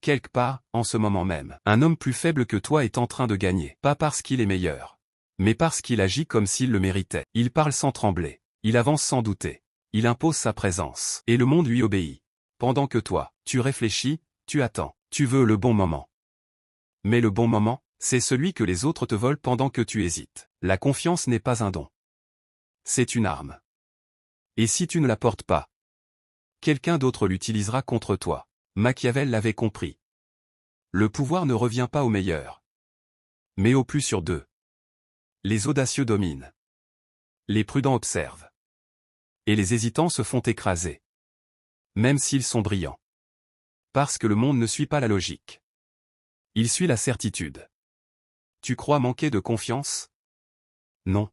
quelque part, en ce moment même, un homme plus faible que toi est en train de gagner. Pas parce qu'il est meilleur, mais parce qu'il agit comme s'il le méritait. Il parle sans trembler. Il avance sans douter. Il impose sa présence. Et le monde lui obéit. Pendant que toi, tu réfléchis, tu attends. Tu veux le bon moment. Mais le bon moment, c'est celui que les autres te volent pendant que tu hésites. La confiance n'est pas un don. C'est une arme. Et si tu ne la portes pas, quelqu'un d'autre l'utilisera contre toi. Machiavel l'avait compris. Le pouvoir ne revient pas aux meilleurs, mais au plus sur d'eux. Les audacieux dominent. Les prudents observent. Et les hésitants se font écraser. Même s'ils sont brillants. Parce que le monde ne suit pas la logique. Il suit la certitude. Tu crois manquer de confiance? Non.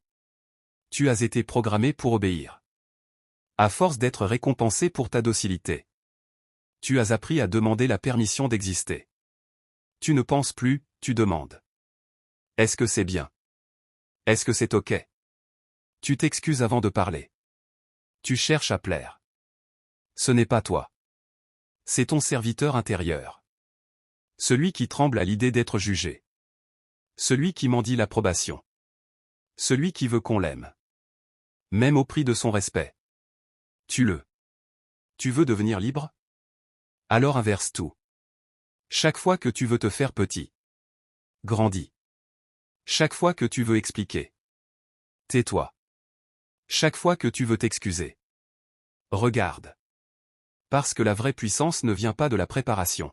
Tu as été programmé pour obéir. À force d'être récompensé pour ta docilité. Tu as appris à demander la permission d'exister. Tu ne penses plus, tu demandes. Est-ce que c'est bien? Est-ce que c'est ok? Tu t'excuses avant de parler. Tu cherches à plaire. Ce n'est pas toi. C'est ton serviteur intérieur. Celui qui tremble à l'idée d'être jugé. Celui qui mendie l'approbation. Celui qui veut qu'on l'aime. Même au prix de son respect. Tue-le. Tu veux devenir libre? Alors inverse tout. Chaque fois que tu veux te faire petit. Grandis. Chaque fois que tu veux expliquer. Tais-toi. Chaque fois que tu veux t'excuser. Regarde. Parce que la vraie puissance ne vient pas de la préparation.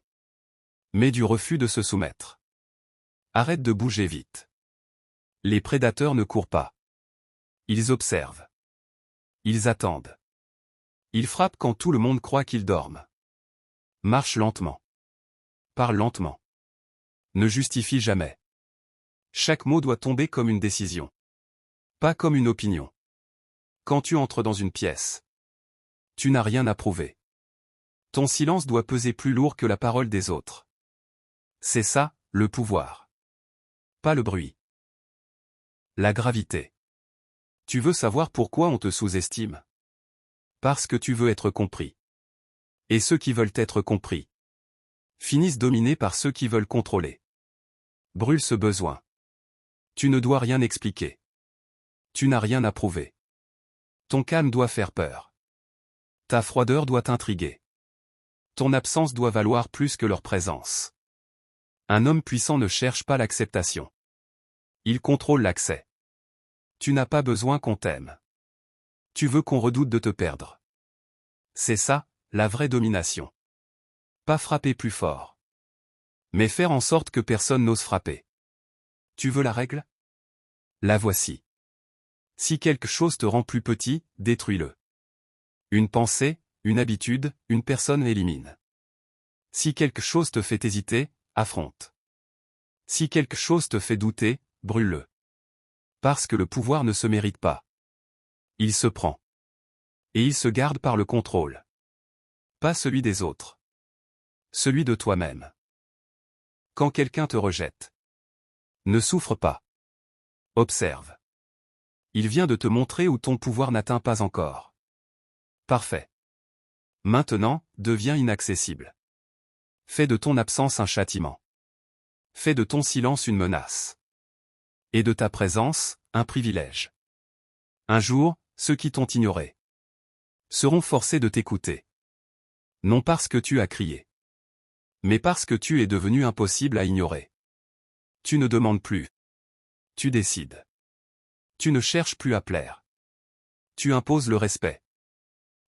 Mais du refus de se soumettre. Arrête de bouger vite. Les prédateurs ne courent pas. Ils observent. Ils attendent. Ils frappent quand tout le monde croit qu'ils dorment. Marche lentement. Parle lentement. Ne justifie jamais. Chaque mot doit tomber comme une décision. Pas comme une opinion. Quand tu entres dans une pièce, tu n'as rien à prouver. Ton silence doit peser plus lourd que la parole des autres. C'est ça, le pouvoir. Pas le bruit. La gravité. Tu veux savoir pourquoi on te sous-estime? Parce que tu veux être compris. Et ceux qui veulent être compris finissent dominés par ceux qui veulent contrôler. Brûle ce besoin. Tu ne dois rien expliquer. Tu n'as rien à prouver. Ton calme doit faire peur. Ta froideur doit intriguer. Ton absence doit valoir plus que leur présence. Un homme puissant ne cherche pas l'acceptation. Il contrôle l'accès. Tu n'as pas besoin qu'on t'aime. Tu veux qu'on redoute de te perdre. C'est ça, la vraie domination. Pas frapper plus fort. Mais faire en sorte que personne n'ose frapper. Tu veux la règle? La voici. Si quelque chose te rend plus petit, détruis-le. Une pensée, une habitude, une personne élimine. Si quelque chose te fait hésiter, affronte. Si quelque chose te fait douter, brûle-le. Parce que le pouvoir ne se mérite pas. Il se prend. Et il se garde par le contrôle. Pas celui des autres. Celui de toi-même. Quand quelqu'un te rejette, ne souffre pas. Observe. Il vient de te montrer où ton pouvoir n'atteint pas encore. Parfait. Maintenant, deviens inaccessible. Fais de ton absence un châtiment. Fais de ton silence une menace. Et de ta présence, un privilège. Un jour, ceux qui t'ont ignoré seront forcés de t'écouter. Non parce que tu as crié, mais parce que tu es devenu impossible à ignorer. Tu ne demandes plus. Tu décides. Tu ne cherches plus à plaire. Tu imposes le respect.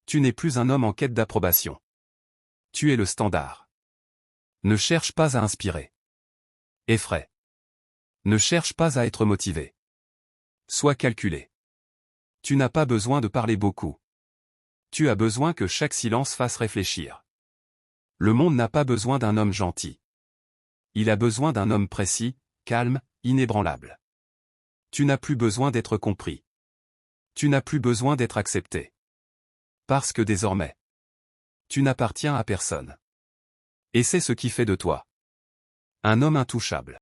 Tu n'es plus un homme en quête d'approbation. Tu es le standard. Ne cherche pas à inspirer. Effraie. Ne cherche pas à être motivé. Sois calculé. Tu n'as pas besoin de parler beaucoup. Tu as besoin que chaque silence fasse réfléchir. Le monde n'a pas besoin d'un homme gentil. Il a besoin d'un homme précis, calme, inébranlable. Tu n'as plus besoin d'être compris. Tu n'as plus besoin d'être accepté. Parce que désormais, tu n'appartiens à personne. Et c'est ce qui fait de toi un homme intouchable.